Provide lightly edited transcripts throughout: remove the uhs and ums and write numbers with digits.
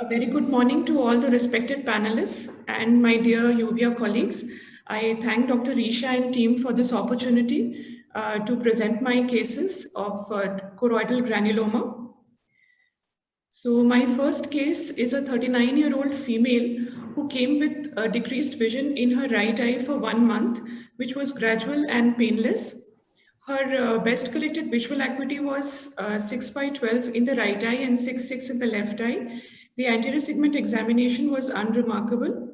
A very good morning to all the respected panelists and my dear UVA colleagues. I thank Dr. Risha and team for this opportunity to present my cases of choroidal granuloma. So my first case is a 39-year-old female who came with decreased vision in her right eye for 1 month, which was gradual and painless. Her best corrected visual acuity was 6/12 in the right eye and 6/6 in the left eye. The anterior segment examination was unremarkable.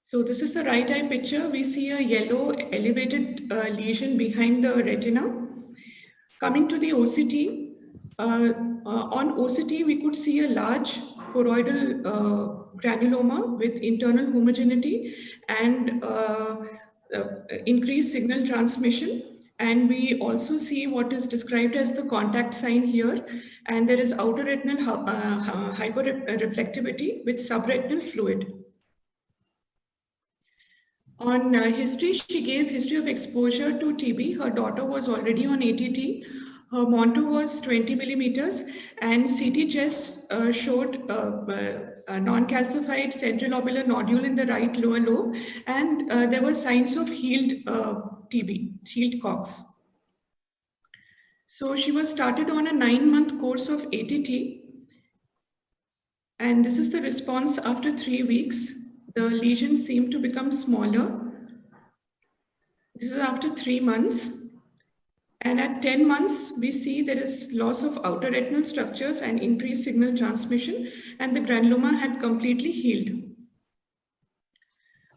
So this is the right eye picture. We see a yellow elevated lesion behind the retina. Coming to the OCT, on OCT we could see a large choroidal granuloma with internal homogeneity and increased signal transmission. And we also see what is described as the contact sign here. And there is outer retinal hyperreflectivity with subretinal fluid. On history, she gave history of exposure to TB. Her daughter was already on ATT. Her Monto was 20 millimeters and CT chest showed a non-calcified central lobular nodule in the right lower lobe, and there were signs of healed TB, healed COX. So she was started on a 9-month course of ATT, and this is the response after 3 weeks. The lesions seem to become smaller. This is after 3 months. And at 10 months, we see there is loss of outer retinal structures and increased signal transmission, and the granuloma had completely healed.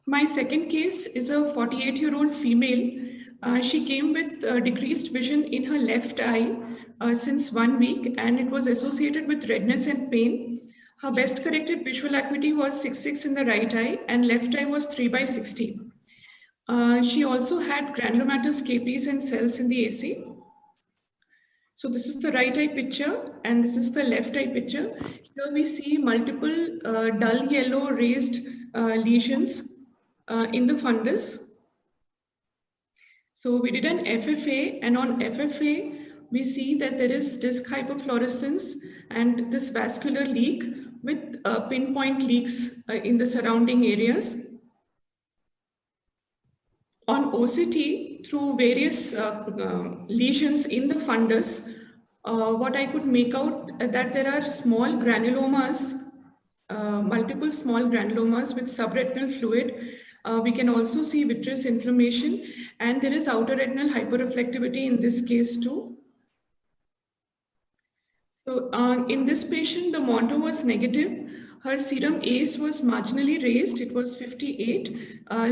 My second case is a 48-year-old female. She came with decreased vision in her left eye since 1 week, and it was associated with redness and pain. Her best corrected visual acuity was 6/6 in the right eye, and left eye was 3/60. She also had granulomatous capes and cells in the AC. So this is the right eye picture, and this is the left eye picture. Here we see multiple dull yellow raised lesions in the fundus. So we did an FFA, and on FFA, we see that there is disc hyperfluorescence and this vascular leak with pinpoint leaks in the surrounding areas. On OCT, through various lesions in the fundus, what I could make out that there are small granulomas, multiple small granulomas with subretinal fluid. We can also see vitreous inflammation, and there is outer retinal hyperreflectivity in this case too. So in this patient, the Monto was negative. Her serum ACE was marginally raised, it was 58.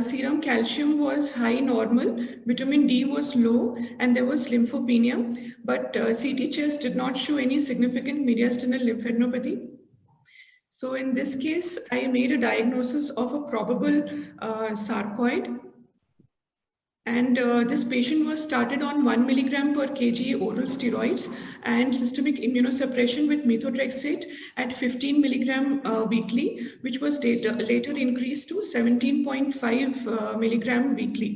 Serum calcium was high normal, vitamin D was low, and there was lymphopenia, but CT chest did not show any significant mediastinal lymphadenopathy. So in this case, I made a diagnosis of a probable sarcoid. And this patient was started on 1 milligram per kg oral steroids and systemic immunosuppression with methotrexate at 15 milligram weekly, which was later increased to 17.5 milligram weekly.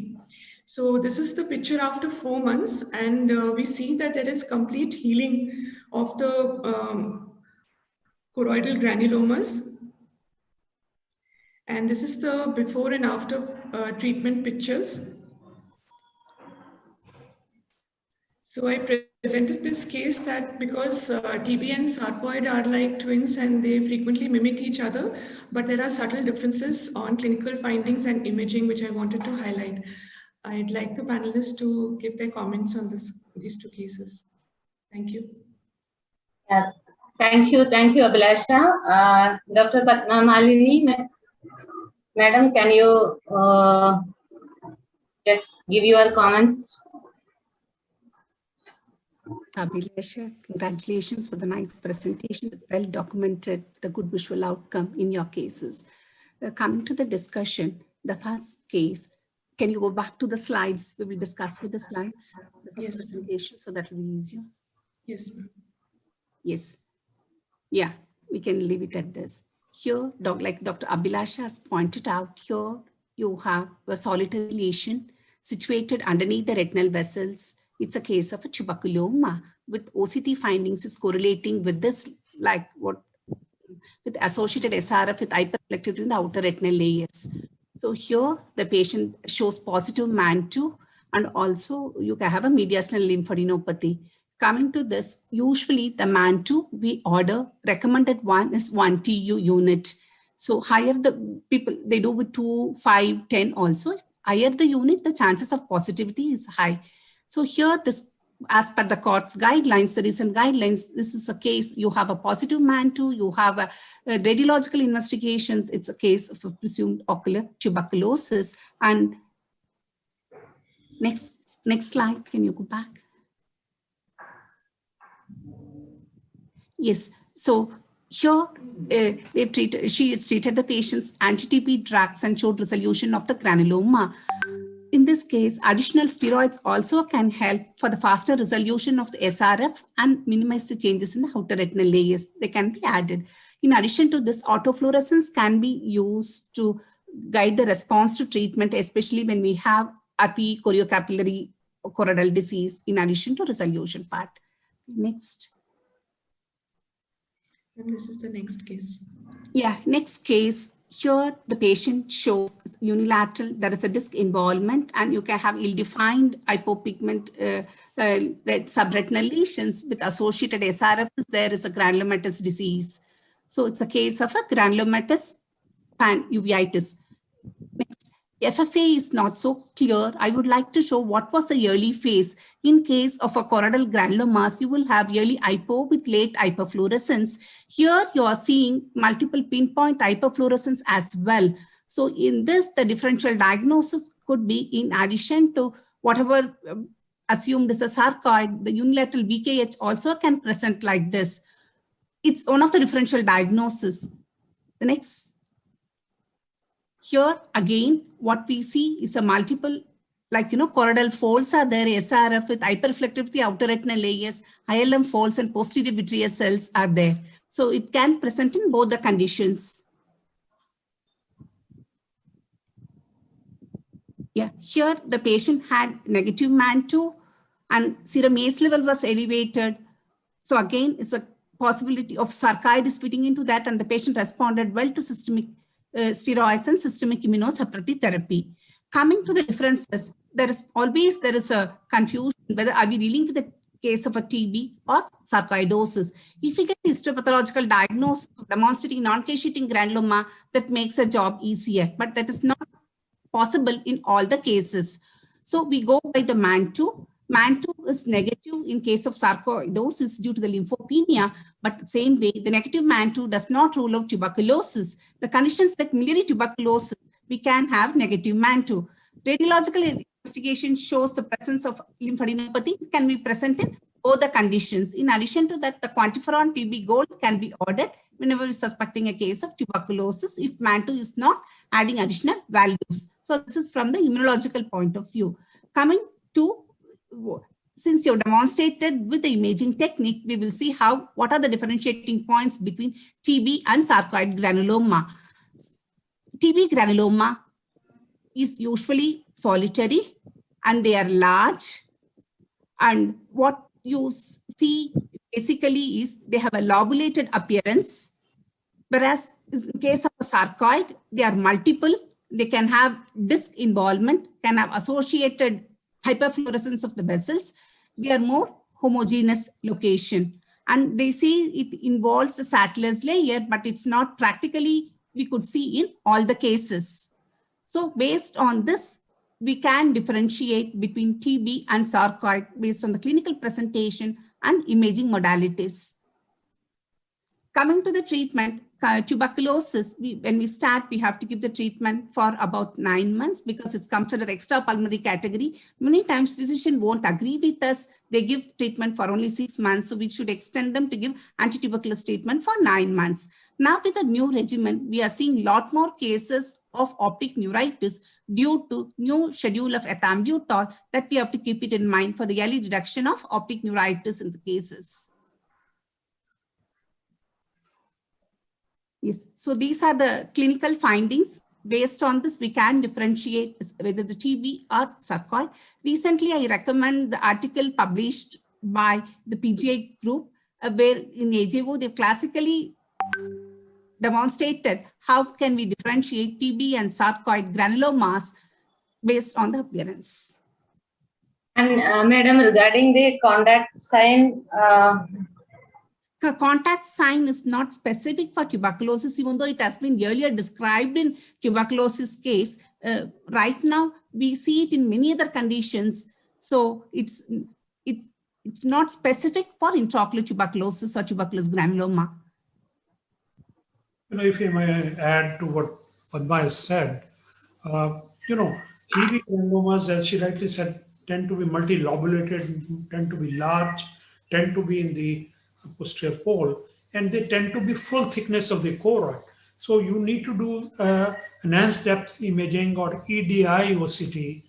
So this is the picture after 4 months, and we see that there is complete healing of the choroidal granulomas. And this is the before and after treatment pictures. So I presented this case that because TB and sarcoid are like twins and they frequently mimic each other, but there are subtle differences on clinical findings and imaging, which I wanted to highlight. I'd like the panelists to give their comments on these two cases. Thank you. Thank you, Abhilasha. Dr. Padmamalini, Madam, can you just give your comments? Abhilasha, congratulations for the nice presentation, well documented, the good visual outcome in your cases. Coming to the discussion, the first case, can you go back to the slides? We will discuss with the slides, the first presentation, so that will be easier. Yes. Yes. Yeah, we can leave it at this. Here, like Dr. Abhilasha has pointed out, here you have a solitary lesion situated underneath the retinal vessels. It's a case of a tuberculoma, with OCT findings is correlating with this, like what with associated SRF with hyperreflectivity in the outer retinal layers. So here the patient shows positive MAN2, and also you can have a mediastinal lymphadenopathy. Coming to this, usually the MAN2 we order, recommended one is 1 TU unit. So higher the people, they do with 2, 5, 10 also. Higher the unit, the chances of positivity is high. So here, this, as per the court's guidelines, the recent guidelines, this is a case, you have a positive MAN2, you have a radiological investigations, it's a case of a presumed ocular tuberculosis. And next slide, can you go back? Yes, so here she treated the patient's anti-TB drugs and showed resolution of the granuloma. In this case, additional steroids also can help for the faster resolution of the SRF and minimize the changes in the outer retinal layers. They can be added. In addition to this, autofluorescence can be used to guide the response to treatment, especially when we have epichoriocapillary choroidal disease, in addition to resolution part. Next. And this is the next case. Yeah, next case. Here, the patient shows unilateral, there is a disc involvement, and you can have ill-defined hypopigment subretinal lesions with associated SRF. There is a granulomatous disease. So it's a case of a granulomatous panuveitis. Next, FFA is not so clear. I would like to show what was the early phase. In case of a choroidal granulomas, you will have early hypo with late hyperfluorescence. Here you are seeing multiple pinpoint hyperfluorescence as well. So in this, the differential diagnosis could be, in addition to whatever assumed is a sarcoid, the unilateral VKH also can present like this. It's one of the differential diagnoses. The next. Here again, what we see is a multiple, like, choroidal folds are there, SRF with hyperreflectivity, outer retinal layers, ILM folds and posterior vitreous cells are there. So it can present in both the conditions. Yeah, here the patient had negative MAN2 and serum ACE level was elevated. So again, it's a possibility of sarcoidosis fitting into that, and the patient responded well to systemic steroids and systemic immunotherapy therapy. Coming to the differences, there is a confusion whether are we dealing with the case of a TB or sarcoidosis. If we get histopathological diagnosis demonstrating non-cacheating granuloma, that makes a job easier, but that is not possible in all the cases. So we go by the MAN2. MAN2 is negative in case of sarcoidosis due to the lymphopenia, but same way, the negative MAN2 does not rule out tuberculosis. The conditions like miliary tuberculosis, we can have negative MAN2. Radiological investigation shows the presence of lymphadenopathy can be present in both the conditions. In addition to that, the quantiferon TB gold can be ordered whenever we're suspecting a case of tuberculosis if MAN2 is not adding additional values. So this is from the immunological point of view. Coming to, since you've demonstrated with the imaging technique, we will see what are the differentiating points between TB and sarcoid granuloma. TB granuloma is usually solitary and they are large. And what you see basically is they have a lobulated appearance, whereas in case of a sarcoid, they are multiple. They can have disc involvement, can have associated hyperfluorescence of the vessels. They are more homogeneous location. And they say it involves the Sattler's layer, but it's not practically, we could see in all the cases. So based on this, we can differentiate between TB and sarcoid based on the clinical presentation and imaging modalities. Coming to the treatment, tuberculosis, when we start, we have to give the treatment for about 9 months because it's considered extrapulmonary category. Many times physicians won't agree with us. They give treatment for only 6 months. So we should extend them to give anti-tuberculosis treatment for 9 months. Now with the new regimen, we are seeing a lot more cases of optic neuritis due to new schedule of ethambutol that we have to keep it in mind for the early detection of optic neuritis in the cases. Yes, so these are the clinical findings. Based on this, we can differentiate whether the TB or sarcoid. Recently, I recommend the article published by the PGI group, where in AJO they've classically demonstrated how can we differentiate TB and sarcoid granulomas based on the appearance. And madam, regarding the contact sign, The contact sign is not specific for tuberculosis, even though it has been earlier described in tuberculosis case. Right now, we see it in many other conditions. So it's not specific for intraocular tuberculosis or tuberculous granuloma. If I may add to what Padma has said, TB granulomas, as she rightly said, tend to be multilobulated, tend to be large, tend to be in the posterior pole, and they tend to be full thickness of the choroid. So you need to do enhanced depth imaging or EDI OCT,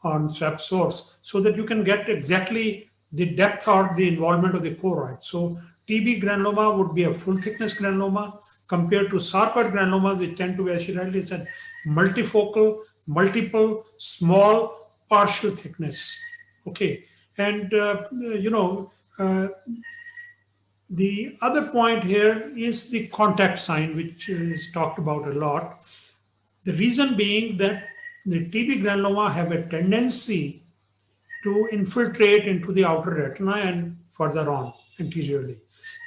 on swab source, so that you can get exactly the depth or the involvement of the choroid. So TB granuloma would be a full thickness granuloma compared to sarcoid granulomas, which tend to be, as she rightly said, multifocal, multiple, small, partial thickness. Okay, and the other point here is the contact sign, which is talked about a lot. The reason being that the TB granuloma have a tendency to infiltrate into the outer retina and further on anteriorly.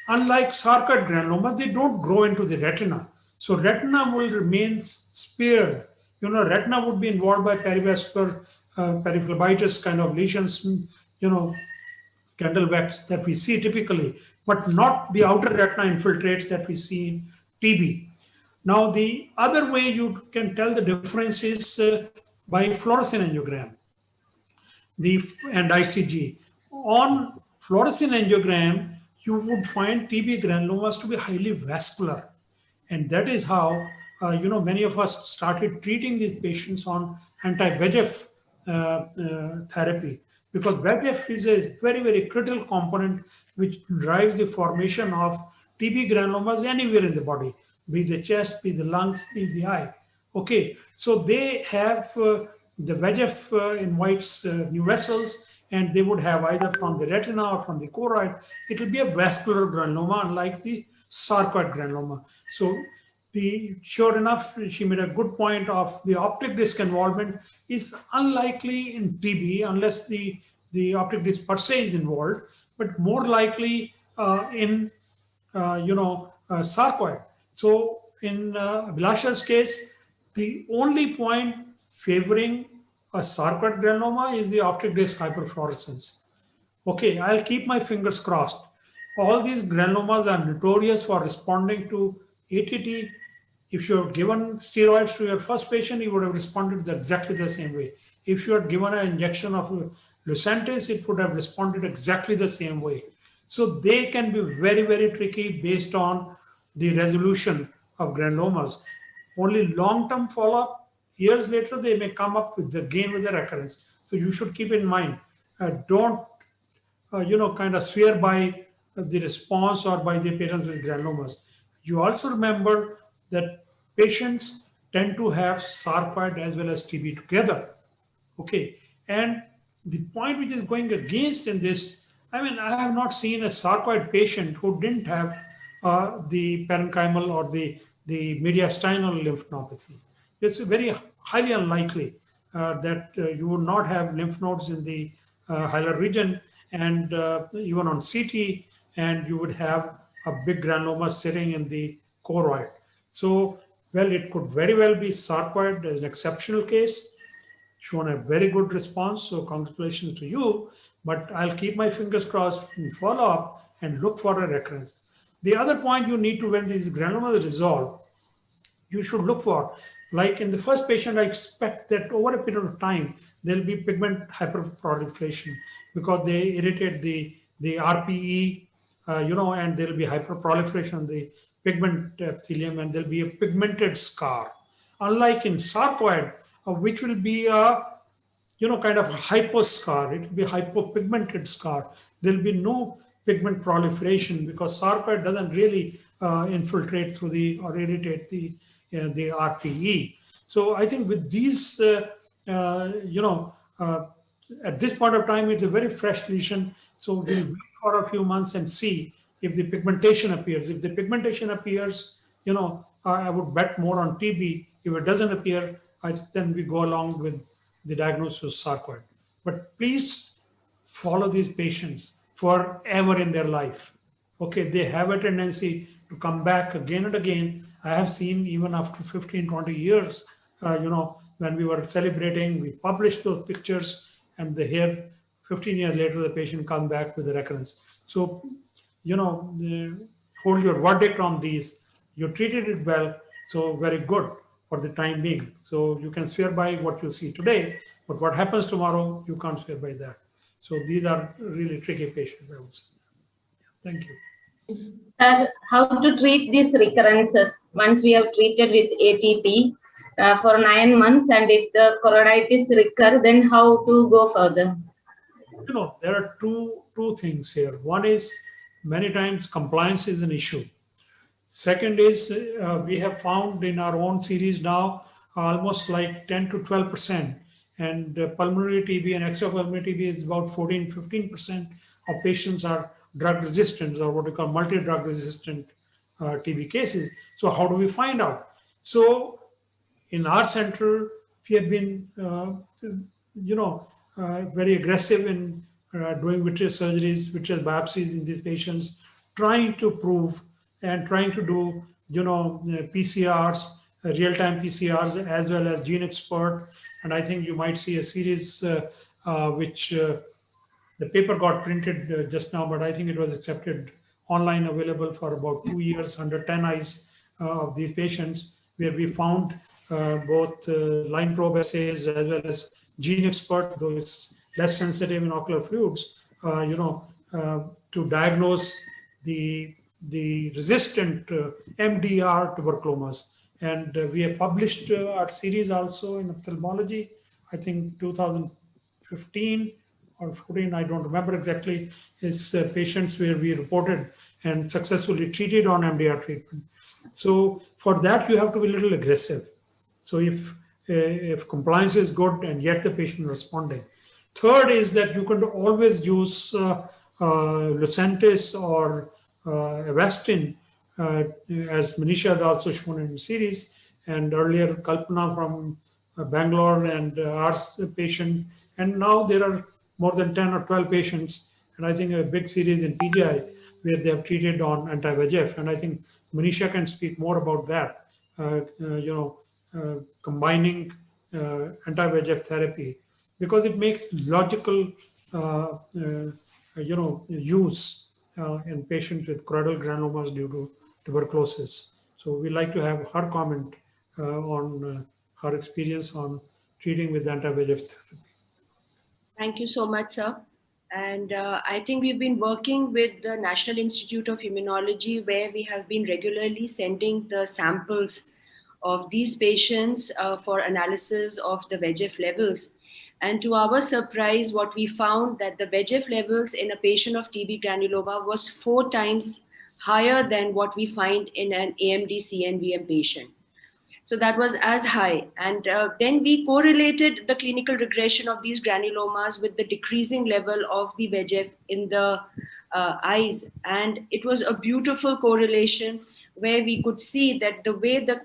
Unlike sarcoid granulomas, they don't grow into the retina. So retina will remain spared. Retina would be involved by perivascular periphlebitis kind of lesions, Candlewax that we see typically, but not the outer retina infiltrates that we see in TB. Now, the other way you can tell the difference is by fluorescein angiogram and ICG. On fluorescein angiogram, you would find TB granulomas to be highly vascular. And that is how, many of us started treating these patients on anti-VEGF therapy, because VEGF is a very, very critical component which drives the formation of TB granulomas anywhere in the body, be the chest, be the lungs, be the eye. Okay, so they have the VEGF invites new vessels, and they would have either from the retina or from the choroid. It will be a vascular granuloma, unlike the sarcoid granuloma. So sure enough, she made a good point of the optic disc involvement is unlikely in TB unless the optic disc per se is involved, but more likely in sarcoid. So in Abhilasha's case, the only point favoring a sarcoid granuloma is the optic disc hyperfluorescence. Okay, I'll keep my fingers crossed. All these granulomas are notorious for responding to ATT. If you have given steroids to your first patient, you would have responded exactly the same way. If you had given an injection of Lucentis, it would have responded exactly the same way. So they can be very, very tricky based on the resolution of granulomas. Only long-term follow-up, years later, they may come up with the recurrence. So you should keep in mind, don't, kind of swear by the response or by the patients with granulomas. You also remember that patients tend to have sarcoid as well as TB together. Okay, and the point which is going against in this, I have not seen a sarcoid patient who didn't have the parenchymal or the mediastinal lymphnopathy. It's very highly unlikely that you would not have lymph nodes in the hilar region, and even on CT, and you would have a big granuloma sitting in the choroid. So, well, it could very well be sarcoid as an exceptional case, shown a very good response. So congratulations to you, but I'll keep my fingers crossed and follow up and look for a recurrence. The other point you need to, when these granulomas resolve, you should look for, like in the first patient, I expect that over a period of time, there'll be pigment hyperproliferation because they irritate the RPE, and there'll be hyperproliferation of the pigment epithelium, and there'll be a pigmented scar. Unlike in sarcoid, which will be a, kind of a hyposcar, it will be a hypopigmented scar. There'll be no pigment proliferation because sarcoid doesn't really infiltrate through or irritate the RPE. So I think with these, at this point of time, it's a very fresh lesion. So we'll wait for a few months and see if the pigmentation appears. If the pigmentation appears, I would bet more on TB. If it doesn't appear, then we go along with the diagnosis of sarcoid. But please follow these patients forever in their life. Okay, they have a tendency to come back again and again. I have seen even after 15, 20 years, when we were celebrating, we published those pictures, and here 15 years later, the patient comes back with a recurrence. So, hold your verdict on these. You treated it well, so very good for the time being. So you can swear by what you see today, but what happens tomorrow, you can't swear by that. So these are really tricky patients, I would say. Thank you. How to treat these recurrences once we have treated with ATT for 9 months, and if the choroiditis recur, then how to go further? There are two things here. One is many times compliance is an issue. Second is we have found in our own series now almost like 10 to 12%, and pulmonary TB and extrapulmonary TB is about 14-15% of patients are drug resistant, or what we call multi-drug resistant TB cases. So how do we find out? So in our center, we have been, very aggressive in doing vitreous surgeries, vitreous biopsies in these patients, trying to prove and trying to do, PCRs, real-time PCRs, as well as GeneXpert. And I think you might see a series which the paper got printed just now, but I think it was accepted online, available for about 2 years, under 10 eyes of these patients, where we found both line probe assays as well as GeneXpert, though it's less sensitive in ocular fluids, to diagnose the resistant MDR tuberculomas. And we have published our series also in ophthalmology, I think 2015 or 14, I don't remember exactly, is patients where we reported and successfully treated on MDR treatment. So for that, you have to be a little aggressive. So if compliance is good and yet the patient responding. Third is that you can always use Lucentis or Avastin, as Manisha has also shown in the series, and earlier Kalpana from Bangalore and our patient. And now there are more than 10 or 12 patients, and I think a big series in PGI where they have treated on anti-VEGF. And I think Manisha can speak more about that, combining anti-VEGF therapy, because it makes logical, use in patients with choroidal granulomas due to tuberculosis. So we like to have her comment on her experience on treating with anti-VEGF therapy. Thank you so much, sir. And I think we've been working with the National Institute of Immunology, where we have been regularly sending the samples of these patients for analysis of the VEGF levels. And to our surprise, what we found that the VEGF levels in a patient of TB granuloma was 4 times higher than what we find in an AMD CNVM patient. So that was as high. And then we correlated the clinical regression of these granulomas with the decreasing level of the VEGF in the eyes. And it was a beautiful correlation where we could see that the way the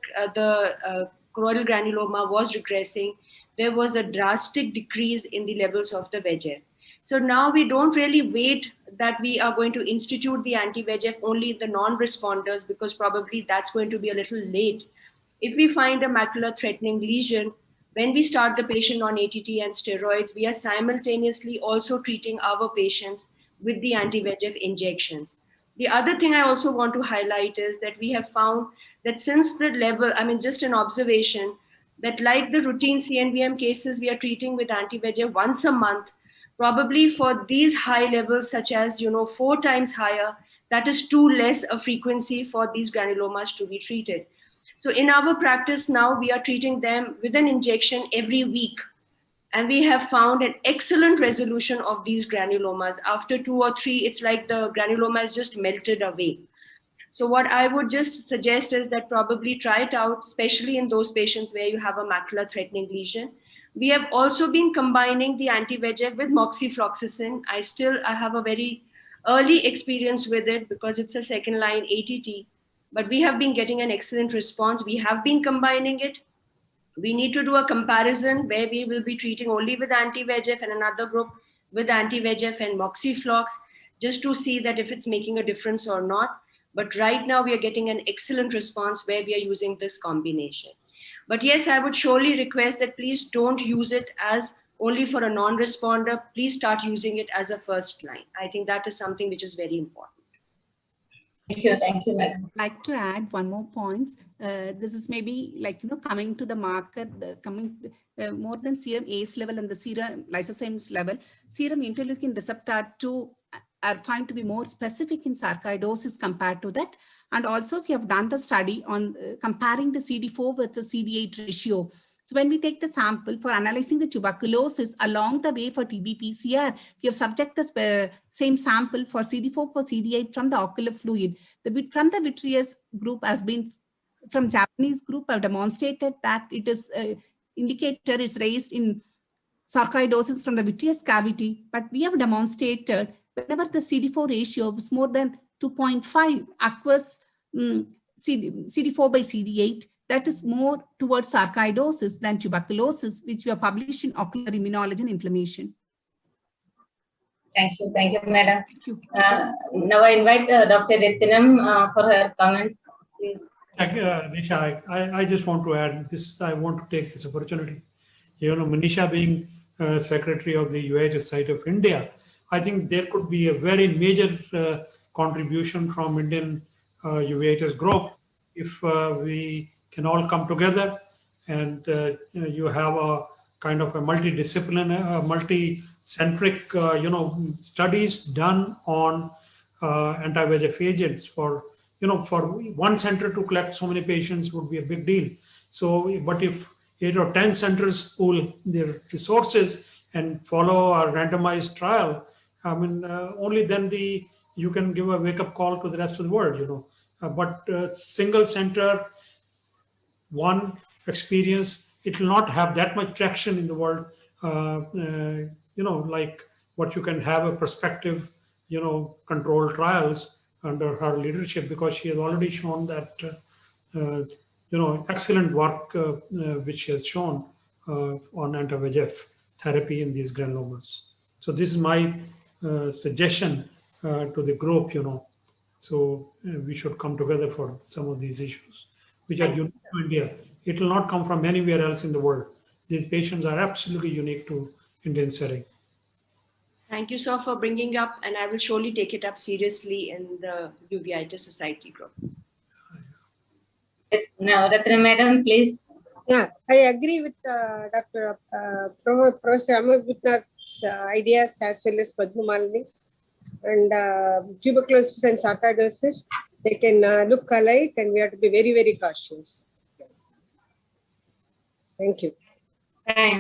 choroidal granuloma was regressing, there was a drastic decrease in the levels of the VEGF. So now we don't really wait that we are going to institute the anti-VEGF only in the non-responders, because probably that's going to be a little late. If we find a macular threatening lesion, when we start the patient on ATT and steroids, we are simultaneously also treating our patients with the anti-VEGF injections. The other thing I also want to highlight is that we have found that since the level, just an observation, that like the routine CNVM cases we are treating with anti-VEGF once a month, probably for these high levels, such as 4 times higher, that is too less a frequency for these granulomas to be treated. So in our practice now, we are treating them with an injection every week. And we have found an excellent resolution of these granulomas. After 2 or 3, it's like the granuloma is just melted away. So what I would just suggest is that probably try it out, especially in those patients where you have a macular threatening lesion. We have also been combining the anti-VEGF with moxifloxacin. I have a very early experience with it because it's a second line ATT, but we have been getting an excellent response. We have been combining it. We need to do a comparison where we will be treating only with anti-VEGF and another group with anti-VEGF and moxiflox, just to see that if it's making a difference or not. But right now we are getting an excellent response where we are using this combination. But yes, I would surely request that please don't use it as only for a non-responder. Please start using it as a first line. I think that is something which is very important. Thank you, madam. I'd like to add one more point. This is maybe like, coming to the marker, more than serum ACE level and the serum lysosomes level, serum interleukin receptor 2 are found to be more specific in sarcoidosis compared to that. And also we have done the study on comparing the CD4 versus CD8 ratio. So when we take the sample for analyzing the tuberculosis along the way for TB-PCR, we have subjected the same sample for CD4 for CD8 from the ocular fluid. From the vitreous group has been, from Japanese group have demonstrated that it is indicator is raised in sarcoidosis from the vitreous cavity, but we have demonstrated whenever the CD4 ratio was more than 2.5 aqueous CD4 by CD8, that is more towards sarcoidosis than tuberculosis, which we have published in Ocular Immunology and Inflammation. Thank you, madam. Thank you. Now I invite Dr. Rathinam for her comments, please. Nisha, I just want to add this. I want to take this opportunity. Manisha being Secretary of the UIHS side of India, I think there could be a very major contribution from Indian UIHS group if we can all come together and you have a kind of a multidisciplinary, multi-centric, studies done on anti-VEGF agents. For one center to collect so many patients would be a big deal. So, but if 8 or 10 centers pool their resources and follow a randomized trial, I mean, only then you can give a wake-up call to the rest of the world, but single center, one experience, it will not have that much traction in the world, like what you can have a prospective, controlled trials under her leadership, because she has already shown that, excellent work which she has shown on anti-VEGF therapy in these granulomas. So this is my suggestion to the group, So we should come together for some of these issues, which are unique to India. It will not come from anywhere else in the world. These patients are absolutely unique to Indian setting. Thank you, sir, for bringing up, and I will surely take it up seriously in the Uveitis Society group. Now, Rathinam madam, please. Yeah, I agree with Dr. Professor Amar Gupta's ideas as well as Padma Malini's. And tuberculosis and sarcoidosis, they can look alike, and we have to be very, very cautious. Thank you. Thank